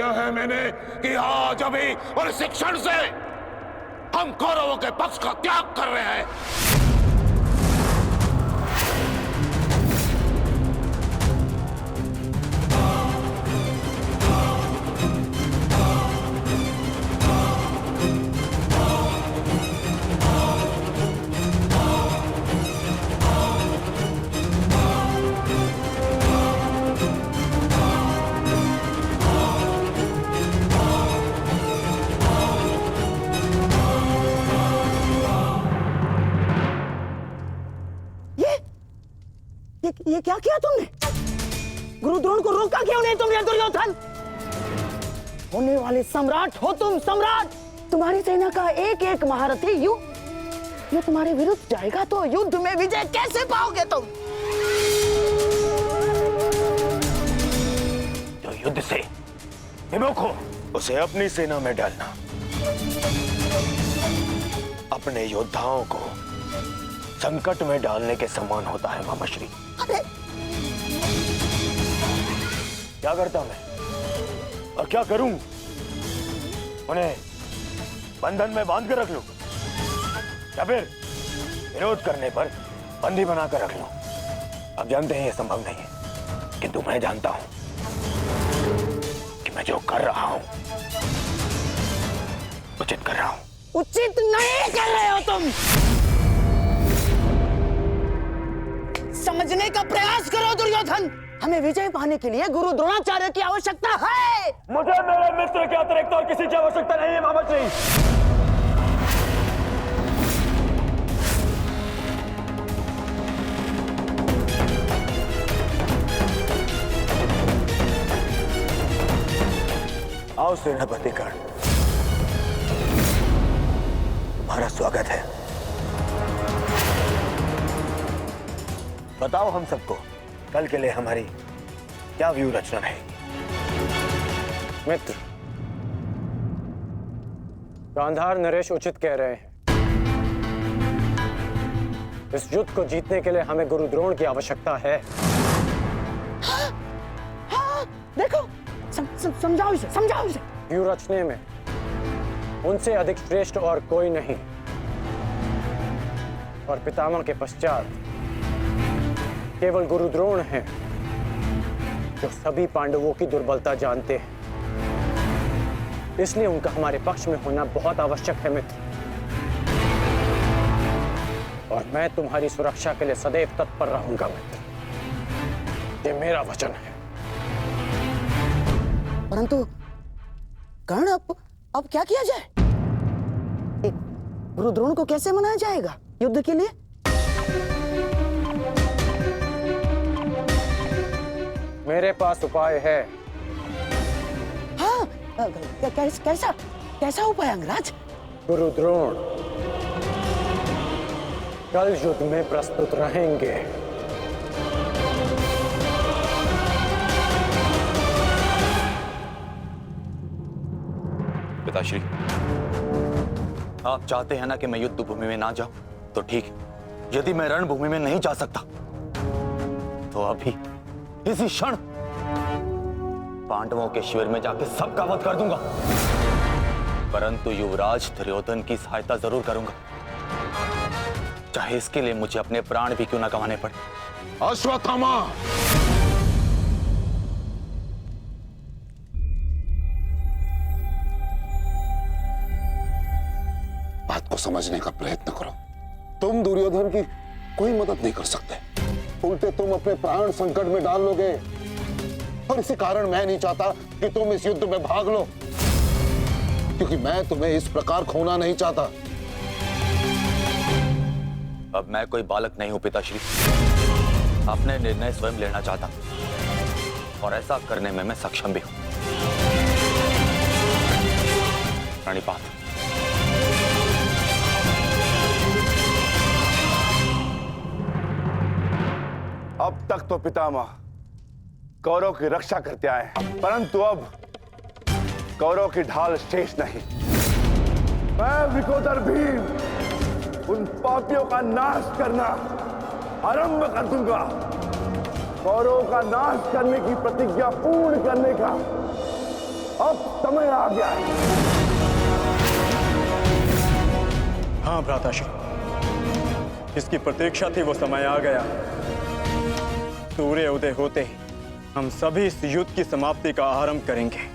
दिया है मैंने कि आज अभी और इस क्षण से हम कौरवों के पक्ष का त्याग कर रहे हैं। ये क्या किया तुमने? गुरु द्रोण को रोका क्यों नहीं तुमने दुर्योधन? होने वाले सम्राट हो तुम, सम्राट। तुम्हारी सेना का एक एक महारथी ये तुम्हारे विरुद्ध जाएगा तो युद्ध में विजय कैसे पाओगे तुम? जो युद्ध से विमुख हो उसे अपनी सेना में डालना अपने योद्धाओं को संकट में डालने के समान होता है मामाश्री। अरे क्या करता मैं और क्या करूं? उन्हें बंधन में बांध कर रख लूं या फिर विरोध करने पर बंदी बनाकर रख लूं? आप जानते हैं यह संभव नहीं है, किंतु मैं जानता हूं कि मैं जो कर रहा हूं उचित कर रहा हूं। उचित नहीं कर रहे हो तुम। समझने का प्रयास करो दुर्योधन। हमें विजय पाने के लिए गुरु द्रोणाचार्य की आवश्यकता है। मुझे मेरे मित्र के अतिरिक्त और किसी की आवश्यकता नहीं है मामाश्री। आओ सेनापति कर्ण, तुम्हारा स्वागत है। बताओ हम सबको कल के लिए हमारी क्या व्यू रचना रहेगी? मित्र, गांधार नरेश उचित कह रहे हैं। इस युद्ध को जीतने के लिए हमें गुरु द्रोण की आवश्यकता है। हाँ, देखो समझाओ इसे, समझाओ इसे। व्यू रचने में उनसे अधिक श्रेष्ठ और कोई नहीं, और पितामह के पश्चात केवल गुरु द्रोण हैं जो सभी पांडवों की दुर्बलता जानते हैं। इसलिए उनका हमारे पक्ष में होना बहुत आवश्यक है मित्र। और मैं तुम्हारी सुरक्षा के लिए सदैव तत्पर रहूंगा मित्र, ये मेरा वचन है। परंतु कर्ण, अब क्या किया जाए? गुरु द्रोण को कैसे मनाया जाएगा युद्ध के लिए? मेरे पास उपाय है। हाँ, कैसा उपाय अंगराज? गुरु द्रोण कल युद्ध में प्रस्तुत रहेंगे। पिताश्री, आप चाहते हैं ना कि मैं युद्ध भूमि में ना जाऊं, तो ठीक है। यदि मैं रणभूमि में नहीं जा सकता तो अभी इसी क्षण पांडवों के शिविर में जाकर सबका वध कर दूंगा। परंतु युवराज दुर्योधन की सहायता जरूर करूंगा, चाहे इसके लिए मुझे अपने प्राण भी क्यों ना गंवाने पड़े। अश्वत्थामा, बात को समझने का प्रयत्न करो। तुम दुर्योधन की कोई मदद नहीं कर सकते, उल्टे तुम अपने प्राण संकट में डाल लोगे। और इसी कारण मैं नहीं चाहता कि तुम इस युद्ध में भाग लो, क्योंकि मैं तुम्हें इस प्रकार खोना नहीं चाहता। अब मैं कोई बालक नहीं हूं पिताश्री, अपने निर्णय स्वयं लेना चाहता और ऐसा करने में मैं सक्षम भी हूं। प्रणिपात। अब तक तो पितामह कौरव की रक्षा करते आए हैं, परंतु अब कौरव की ढाल शेष नहीं। मैं विकोदर भीम उन पापियों का नाश करना आरंभ कर दूंगा। कौरव का नाश करने की प्रतिज्ञा पूर्ण करने का अब समय आ गया है। हाँ भ्राताश्री, जिसकी प्रतीक्षा थी वो समय आ गया। सूर्य उदय होते ही हम सभी इस युद्ध की समाप्ति का आरंभ करेंगे।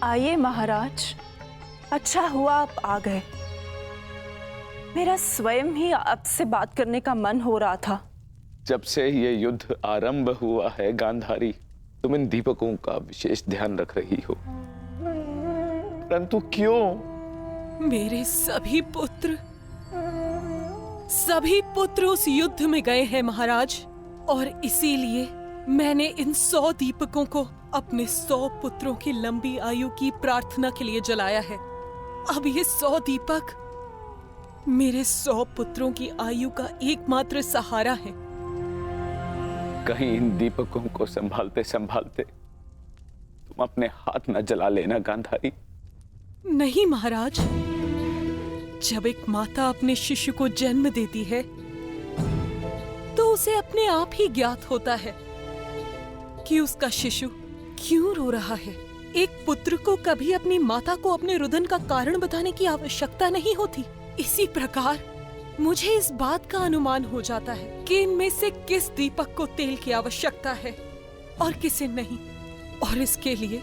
आइए महाराज, अच्छा हुआ आप आ गए। मेरा स्वयं ही आपसे बात करने का मन हो रहा था। जब से ये युद्ध आरंभ हुआ है गांधारी, तुम इन दीपकों का विशेष ध्यान रख रही हो, परंतु क्यों? मेरे सभी पुत्र उस युद्ध में गए हैं महाराज, और इसीलिए मैंने इन 100 दीपकों को अपने 100 पुत्रों की लंबी आयु की प्रार्थना के लिए जलाया है। अब ये 100 दीपक मेरे 100 पुत्रों की आयु का एकमात्र सहारा है। कहीं इन दीपकों को संभालते संभालते तुम अपने हाथ न जला लेना गांधारी। नहीं महाराज, जब एक माता अपने शिशु को जन्म देती है तो उसे अपने आप ही ज्ञात होता है कि उसका शिशु क्यों रो रहा है। एक पुत्र को कभी अपनी माता को अपने रुदन का कारण बताने की आवश्यकता नहीं होती। इसी प्रकार मुझे इस बात का अनुमान हो जाता है कि इनमें से किस दीपक को तेल की आवश्यकता है और किसे नहीं, और इसके लिए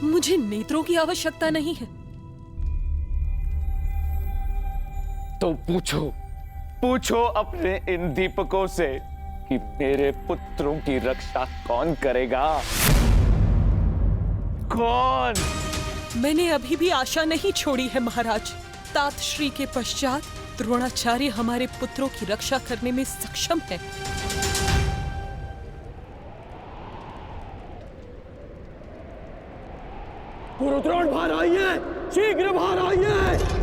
मुझे नेत्रों की आवश्यकता नहीं है। तो पूछो अपने इन दीपकों से कि मेरे पुत्रों की रक्षा कौन करेगा? कौन? मैंने अभी भी आशा नहीं छोड़ी है महाराज। तात श्री के पश्चात द्रोणाचार्य हमारे पुत्रों की रक्षा करने में सक्षम है। गुरु द्रोण बाहर आइए, शीघ्र बाहर आइए।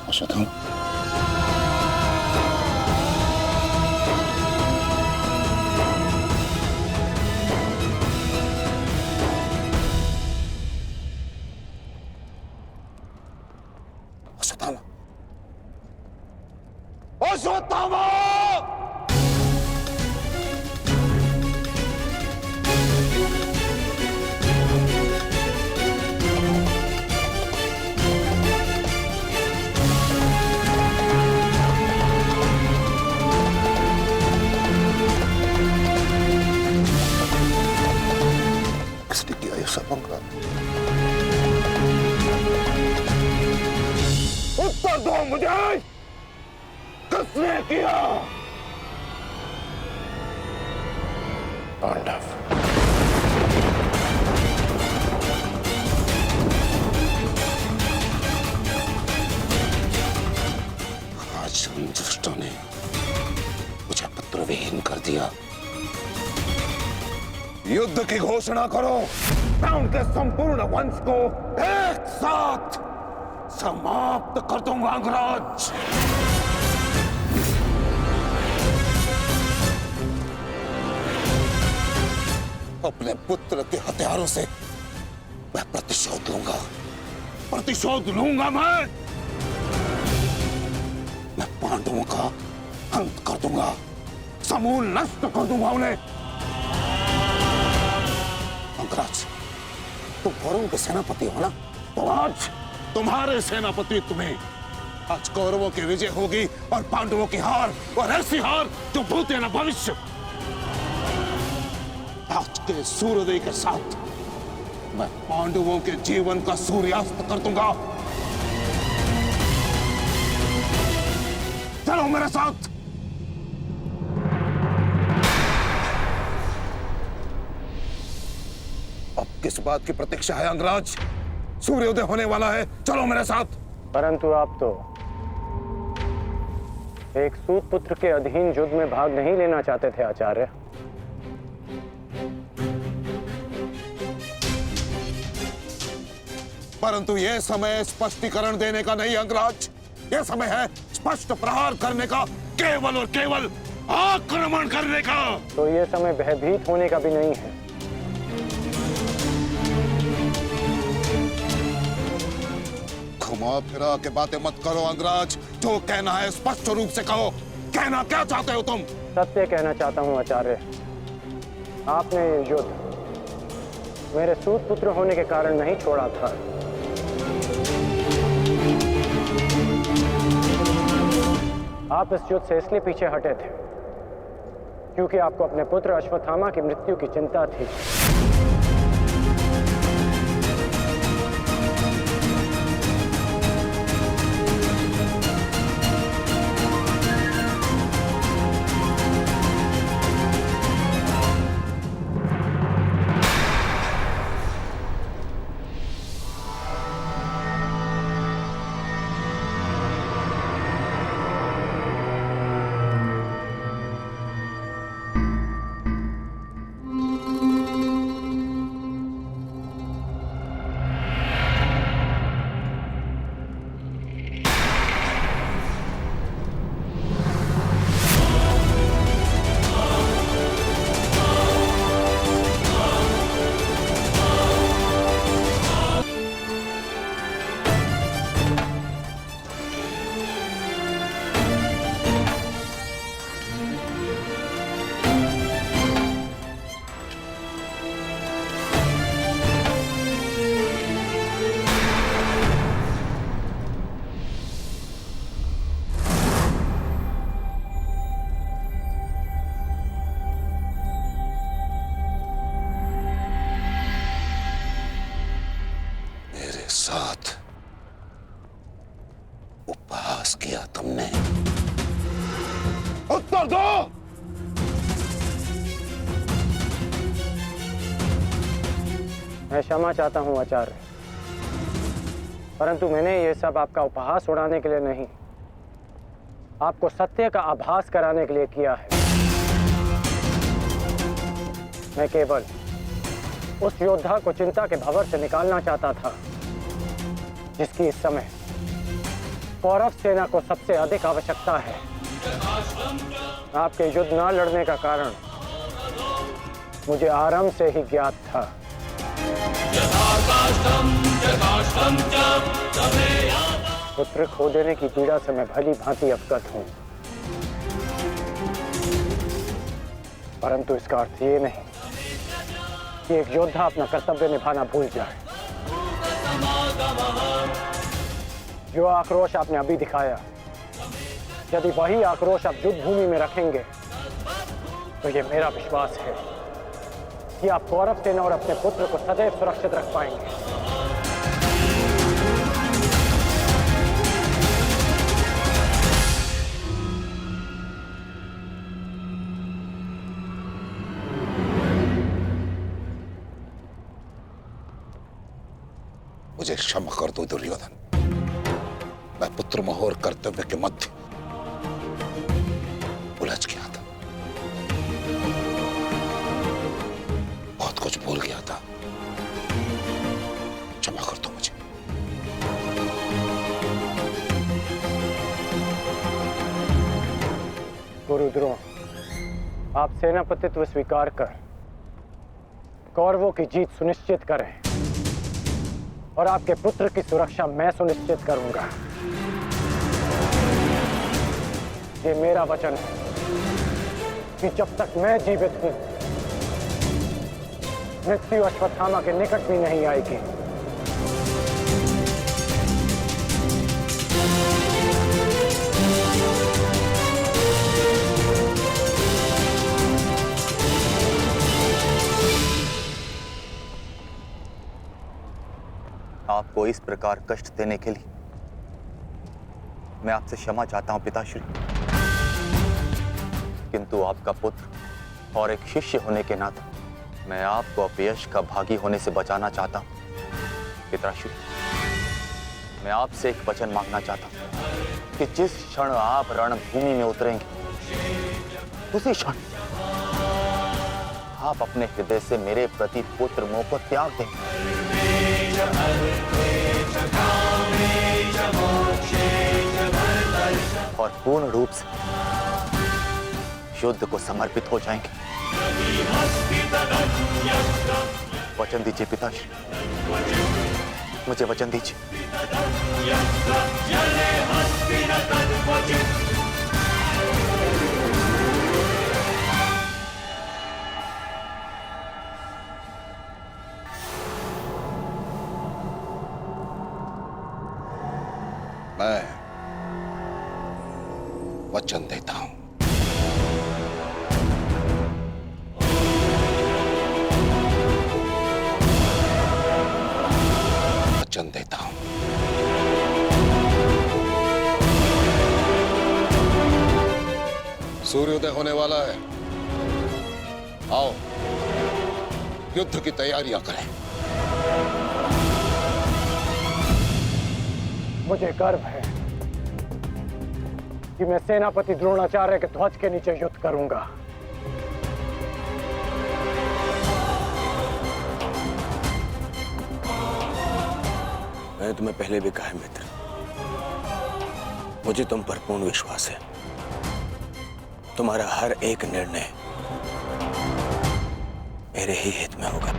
अश्वत्थामा, अश्वत्थामा, किसने किया ये सब पंगा? उत्तर दो मुझे, किसने किया? पांडव। आज उन दुष्टों ने मुझे पुत्रविहीन कर दिया। युद्ध की घोषणा करो, मैं उनके संपूर्ण वंश को एक साथ समाप्त कर दूंगा अंगराज। अपने पुत्र के हथियारों से मैं प्रतिशोध लूंगा मैं पांडवों का अंत कर दूंगा, समूल नष्ट कर दूंगा उन्हें। अंगराज, तुम कौरवों के सेनापति हो ना, तो आज तुम्हारे सेनापति तुम्हें आज कौरवों की विजय होगी और पांडवों की हार, और ऐसी हार जो भूते न भविष्य। आज के सूर्योदय के साथ मैं पांडवों के जीवन का सूर्यास्त कर दूंगा। चलो मेरे साथ। अब किस बात की प्रतीक्षा है अंगराज? सूर्योदय होने वाला है, चलो मेरे साथ। परंतु आप तो एक सूत पुत्र के अधीन युद्ध में भाग नहीं लेना चाहते थे आचार्य। परंतु यह समय स्पष्टीकरण देने का नहीं अंगराज, यह समय है स्पष्ट प्रहार करने का, केवल और केवल आक्रमण करने का। तो यह समय भयभीत होने का भी नहीं है। घुमा फिरा के बातें मत करो अंगराज, जो कहना है स्पष्ट रूप से कहो। कहना क्या चाहते हो तुम? सत्य कहना चाहता हूं आचार्य। आपने ये युद्ध मेरे सूत पुत्र होने के कारण नहीं छोड़ा था। आप इस युद्ध से इसलिए पीछे हटे थे क्योंकि आपको अपने पुत्र अश्वत्थामा की मृत्यु की चिंता थी। साथ उपहास किया तुमने। उत्तर दो। मैं क्षमा चाहता हूं आचार्य, परंतु मैंने ये सब आपका उपहास उड़ाने के लिए नहीं, आपको सत्य का आभास कराने के लिए किया है। मैं केवल उस योद्धा को चिंता के भंवर से निकालना चाहता था जिसकी इस समय कौरव सेना को सबसे अधिक आवश्यकता है। आपके युद्ध न लड़ने का कारण मुझे आरंभ से ही ज्ञात था। पुत्र खो देने की पीड़ा से मैं भली भांति अवगत हूं, परंतु इसका अर्थ ये नहीं कि एक योद्धा अपना कर्तव्य निभाना भूल जाए। जो आक्रोश आपने अभी दिखाया, यदि वही आक्रोश आप युद्ध भूमि में रखेंगे तो ये मेरा विश्वास है कि आप कौरव सेना और अपने पुत्र को सदैव सुरक्षित रख पाएंगे। मुझे क्षमा कर दो दुर्योधन, मैं पुत्र मोह और कर्तव्य के मध्य उलझ गया था, बहुत कुछ भूल गया था। क्षमा कर दो मुझे। गुरु द्रोण, आप सेनापतित्व स्वीकार कर कौरवों की जीत सुनिश्चित करें और आपके पुत्र की सुरक्षा मैं सुनिश्चित करूंगा। ये मेरा वचन है कि जब तक मैं जीवित हूं, मृत्यु अश्वत्थामा के निकट भी नहीं आएगी। को इस प्रकार कष्ट देने के लिए मैं आपसे क्षमा चाहता हूं पिताश्री, किंतु आपका पुत्र और एक शिष्य होने के नाते मैं आपको अपयश का भागी होने से बचाना चाहता हूं। पिताश्री, मैं आपसे एक वचन मांगना चाहता हूं कि जिस क्षण आप रणभूमि में उतरेंगे उसी क्षण आप अपने हृदय से मेरे प्रति पुत्र मोह को त्याग देंगे और पूर्ण रूप से युद्ध को समर्पित हो जाएंगे। वचन दीजिए पिताश्री, मुझे वचन दीजिए। मैं वचन देता हूं। वचन देता हूं। सूर्योदय होने वाला है। आओ युद्ध की तैयारियां करें। मुझे गर्व है कि मैं सेनापति द्रोणाचार्य के ध्वज के नीचे युद्ध करूंगा। मैंने तुम्हें पहले भी कहा है मित्र, मुझे तुम पर पूर्ण विश्वास है। तुम्हारा हर एक निर्णय मेरे ही हित में होगा।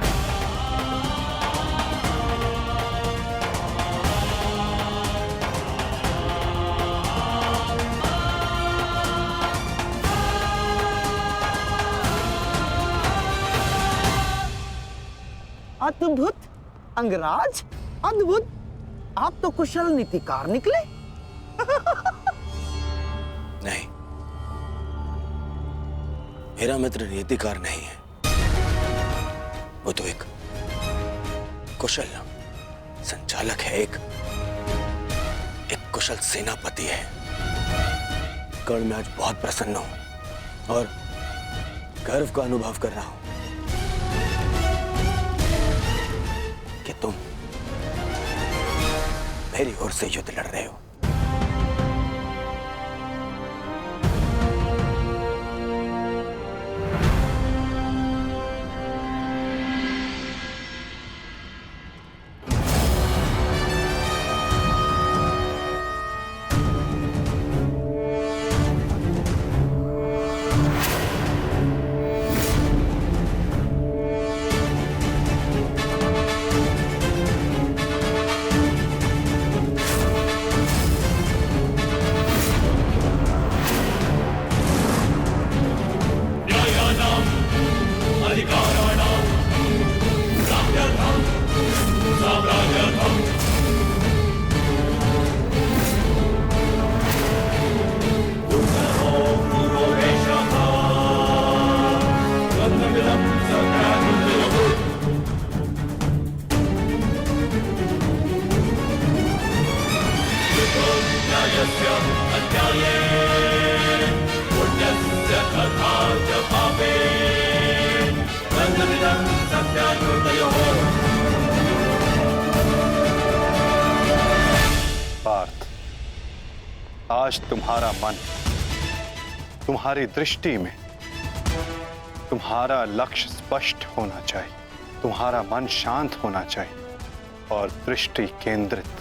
अद्भुत अंगराज, अद्भुत। आप तो कुशल नीतिकार निकले। नहीं, मेरा मित्र नीतिकार नहीं है, वो तो एक कुशल संचालक है, एक कुशल सेनापति है। कर्ण, मैं आज बहुत प्रसन्न हूं और गर्व का अनुभव कर रहा हूं कि तुम मेरी ओर से युद्ध लड़ रहे हो। पार्थ, आज तुम्हारा मन, तुम्हारी दृष्टि में तुम्हारा लक्ष्य स्पष्ट होना चाहिए, तुम्हारा मन शांत होना चाहिए और दृष्टि केंद्रित।